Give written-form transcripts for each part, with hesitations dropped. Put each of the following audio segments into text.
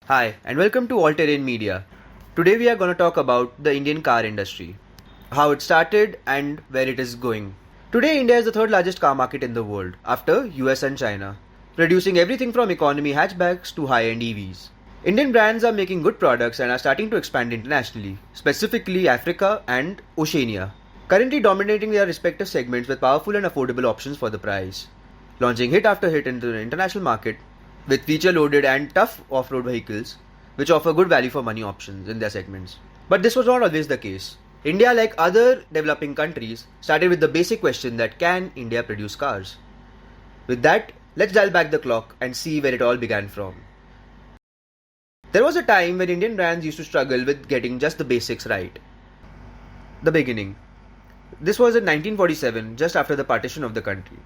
Hi, and welcome to All Terrain Media. Today we are going to talk about the Indian car industry, how it started and where it is going. Today India is the third largest car market in the world after US and China, producing everything from economy hatchbacks to high-end EVs. Indian brands are making good products and are starting to expand internationally, specifically Africa and Oceania, currently dominating their respective segments with powerful and affordable options for the price. Launching hit after hit into the international market with feature-loaded and tough off-road vehicles, which offer good value for money options in their segments. But this was not always the case. India, like other developing countries, started with the basic question that can India produce cars? With that, let's dial back the clock and see where it all began from. There was a time when Indian brands used to struggle with getting just the basics right. The beginning. This was in 1947, just after the partition of the country.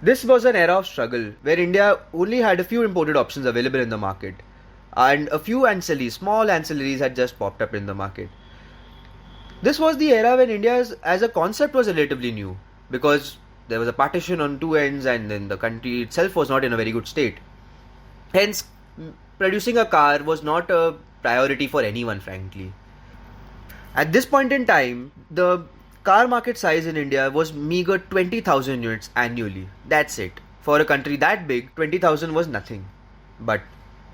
This was an era of struggle where India only had a few imported options available in the market, and a few small ancillaries had just popped up in the market. This was the era when India as a concept was relatively new, because there was a partition on two ends and then the country itself was not in a very good state. Hence, producing a car was not a priority for anyone, frankly. At this point in time, the car market size in India was meager 20,000 units annually. That's it. For a country that big, 20,000 was nothing. But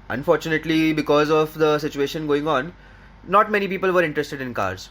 unfortunately, because of the situation going on, not many people were interested in cars.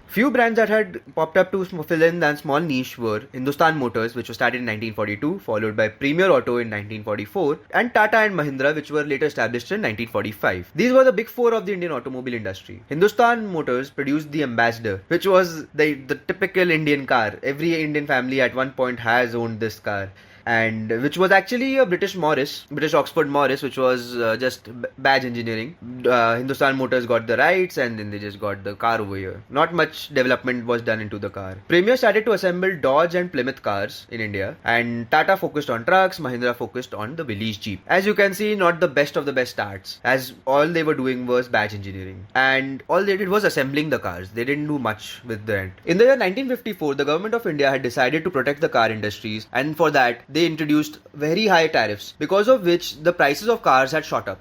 Few brands that had popped up to fill in that small niche were Hindustan Motors, which was started in 1942, followed by Premier Auto in 1944, and Tata and Mahindra, which were later established in 1945. These were the big four of the Indian automobile industry. Hindustan Motors produced the Ambassador, which was the typical Indian car. Every Indian family at one point has owned this car. And which was actually a British Oxford Morris, which was just badge engineering. Hindustan Motors got the rights and then they just got the car over here. Not much development was done into the car. Premier started to assemble Dodge and Plymouth cars in India, and Tata focused on trucks, Mahindra focused on the Willys Jeep. As you can see, not the best of the best starts, as all they were doing was badge engineering. And all they did was assembling the cars. They didn't do much with the end. In the year 1954, the government of India had decided to protect the car industries, and for that, they introduced very high tariffs, because of which the prices of cars had shot up.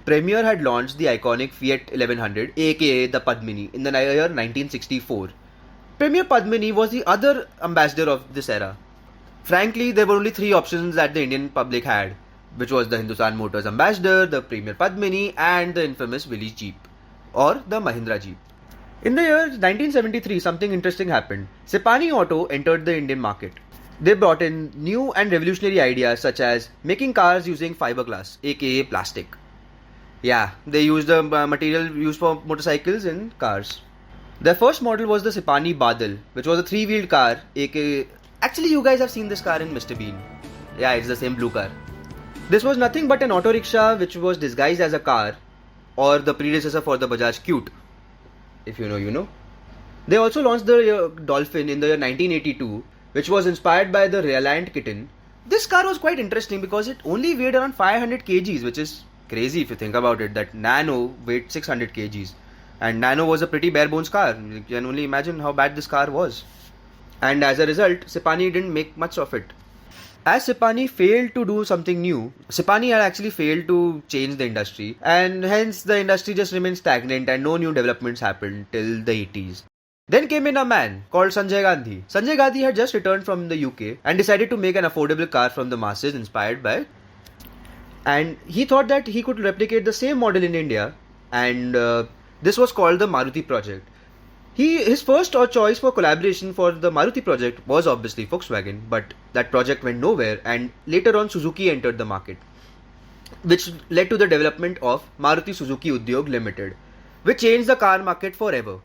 Premier had launched the iconic Fiat 1100, aka the Padmini, in the year 1964. Premier Padmini was the other ambassador of this era. Frankly, there were only three options that the Indian public had, which was the Hindustan Motors Ambassador, the Premier Padmini, and the infamous Willys Jeep, or the Mahindra Jeep. In the year 1973, something interesting happened. Sipani Auto entered the Indian market. They brought in new and revolutionary ideas such as making cars using fiberglass, aka plastic. Yeah, they used the material used for motorcycles in cars. Their first model was the Sipani Badal, which was a three-wheeled car, aka... Actually, you guys have seen this car in Mr. Bean. Yeah, it's the same blue car. This was nothing but an auto rickshaw which was disguised as a car, or the predecessor for the Bajaj Qute. If you know, you know. They also launched the Dolphin in the year 1982, which was inspired by the Reliant Kitten. This car was quite interesting because it only weighed around 500 kgs, which is crazy if you think about it, that Nano weighed 600 kgs. And Nano was a pretty bare bones car. You can only imagine how bad this car was. And as a result, Sipani didn't make much of it. As Sipani failed to do something new, Sipani had actually failed to change the industry, and hence the industry just remained stagnant and no new developments happened till the 80s. Then came in a man called Sanjay Gandhi. Sanjay Gandhi had just returned from the UK and decided to make an affordable car from the masses inspired by... And he thought that he could replicate the same model in India, and this was called the Maruti Project. His first choice for collaboration for the Maruti Project was obviously Volkswagen, but that project went nowhere, and later on Suzuki entered the market, which led to the development of Maruti Suzuki Udyog Limited, which changed the car market forever.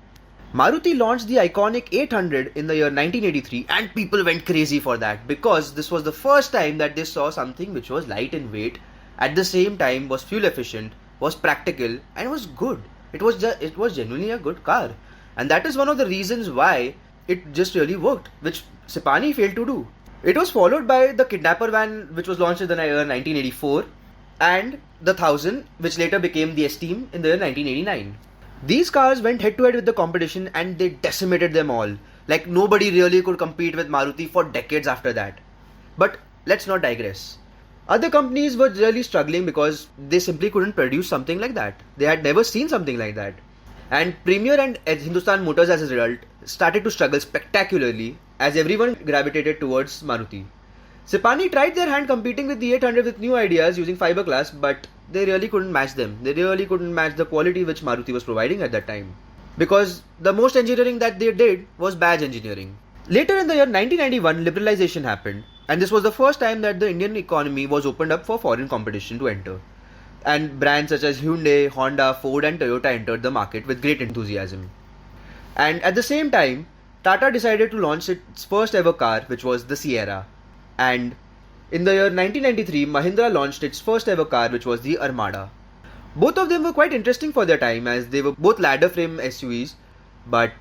Maruti launched the iconic 800 in the year 1983, and people went crazy for that because this was the first time that they saw something which was light in weight, at the same time was fuel efficient, was practical, and was good. It was genuinely a good car, and that is one of the reasons why it just really worked, which Sipani failed to do. It was followed by the Kidnapper van, which was launched in the year 1984, and the 1000, which later became the Esteem in the year 1989. These cars went head to head with the competition and they decimated them all. Like nobody really could compete with Maruti for decades after that. But let's not digress. Other companies were really struggling because they simply couldn't produce something like that. They had never seen something like that. And Premier and Hindustan Motors as a result started to struggle spectacularly as everyone gravitated towards Maruti. Sipani tried their hand competing with the 800 with new ideas using fiberglass, but they really couldn't match them. They really couldn't match the quality which Maruti was providing at that time. Because the most engineering that they did was badge engineering. Later in the year 1991, liberalization happened, and this was the first time that the Indian economy was opened up for foreign competition to enter. And brands such as Hyundai, Honda, Ford and Toyota entered the market with great enthusiasm. And at the same time, Tata decided to launch its first ever car, which was the Sierra. And in the year 1993, Mahindra launched its first ever car, which was the Armada. Both of them were quite interesting for their time as they were both ladder frame SUVs, but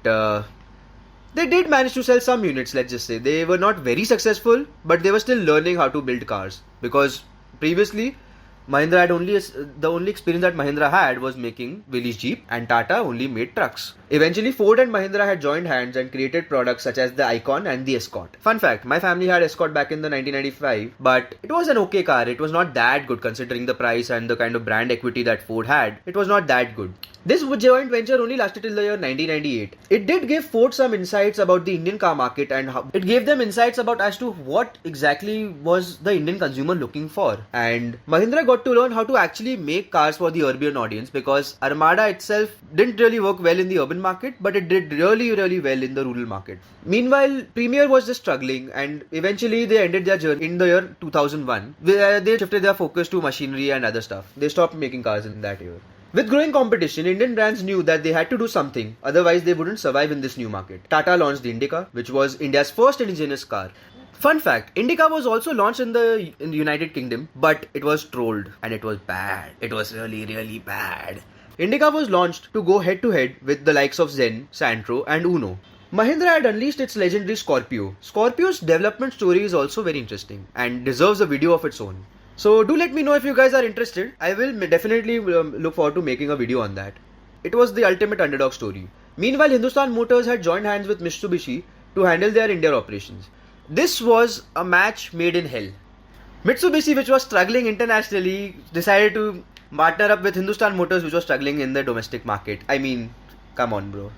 they did manage to sell some units, let's just say. They were not very successful, but they were still learning how to build cars. Because previously, Mahindra had the only experience that Mahindra had was making Willys Jeep, and Tata only made trucks. Eventually, Ford and Mahindra had joined hands and created products such as the Icon and the Escort. Fun fact, my family had Escort back in the 1995, but it was an okay car. It was not that good considering the price and the kind of brand equity that Ford had. It was not that good. This joint venture only lasted till the year 1998. It did give Ford some insights about the Indian car market and it gave them insights about as to what exactly was the Indian consumer looking for. And Mahindra got to learn how to actually make cars for the urban audience because Armada itself didn't really work well in the urban market, but it did really well in the rural market. Meanwhile, Premier was just struggling and eventually they ended their journey in the year 2001 where they shifted their focus to machinery and other stuff. They stopped making cars in that year. With growing competition, Indian brands knew that they had to do something, otherwise they wouldn't survive in this new market. Tata launched the Indica, which was India's first indigenous car. Fun fact, Indica was also launched in the United Kingdom, but it was trolled and it was bad. It was really bad. Indica was launched to go head to head with the likes of Zen, Santro and Uno. Mahindra had unleashed its legendary Scorpio. Scorpio's development story is also very interesting and deserves a video of its own. So do let me know if you guys are interested. I will definitely look forward to making a video on that. It was the ultimate underdog story. Meanwhile, Hindustan Motors had joined hands with Mitsubishi to handle their India operations. This was a match made in hell. Mitsubishi, which was struggling internationally, decided to partner up with Hindustan Motors, which was struggling in the domestic market. I mean, come on bro.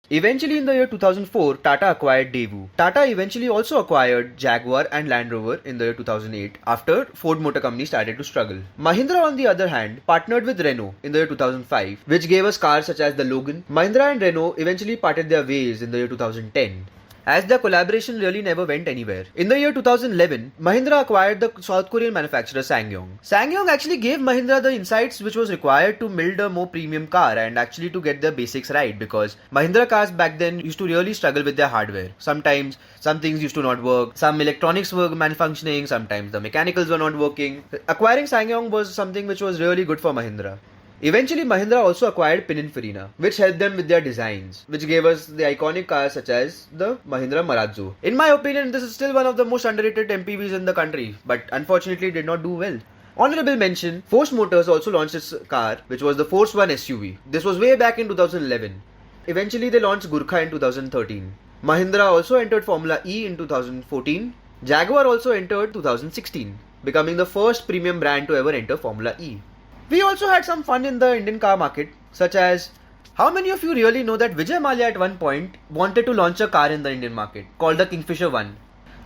Eventually in the year 2004, Tata acquired Daewoo. Tata eventually also acquired Jaguar and Land Rover in the year 2008 after Ford Motor Company started to struggle. Mahindra on the other hand partnered with Renault in the year 2005, which gave us cars such as the Logan. Mahindra and Renault eventually parted their ways in the year 2010. As their collaboration really never went anywhere. In the year 2011, Mahindra acquired the South Korean manufacturer SsangYong. SsangYong actually gave Mahindra the insights which was required to build a more premium car and actually to get the basics right because Mahindra cars back then used to really struggle with their hardware. Sometimes some things used to not work, some electronics were malfunctioning, sometimes the mechanicals were not working. Acquiring SsangYong was something which was really good for Mahindra. Eventually, Mahindra also acquired Pininfarina, which helped them with their designs, which gave us the iconic cars such as the Mahindra Marazzo. In my opinion, this is still one of the most underrated MPVs in the country, but unfortunately did not do well. Honorable mention, Force Motors also launched its car, which was the Force One SUV. This was way back in 2011. Eventually, they launched Gurkha in 2013. Mahindra also entered Formula E in 2014. Jaguar also entered 2016, becoming the first premium brand to ever enter Formula E. We also had some fun in the Indian car market, such as, how many of you really know that Vijay Mallya at one point wanted to launch a car in the Indian market called the Kingfisher One?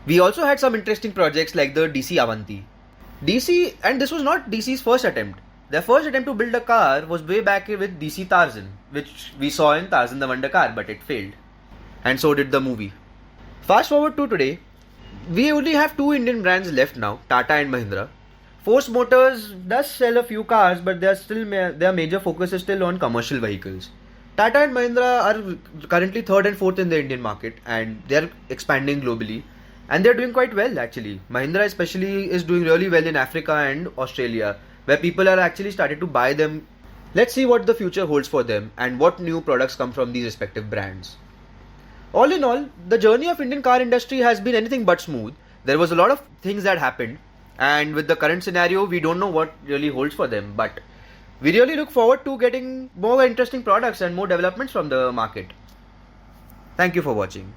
We also had some interesting projects like the DC Avanti. And this was not DC's first attempt. Their first attempt to build a car was way back with DC Tarzan, which we saw in Tarzan the Wonder Car, but it failed. And so did the movie. Fast forward to today, we only have two Indian brands left now, Tata and Mahindra. Force Motors does sell a few cars, but their major focus is still on commercial vehicles. Tata and Mahindra are currently third and fourth in the Indian market and they are expanding globally. And they are doing quite well actually. Mahindra especially is doing really well in Africa and Australia, where people are actually started to buy them. Let's see what the future holds for them and what new products come from these respective brands. All in all, the journey of Indian car industry has been anything but smooth. There was a lot of things that happened. And with the current scenario, we don't know what really holds for them. But we really look forward to getting more interesting products and more developments from the market. Thank you for watching.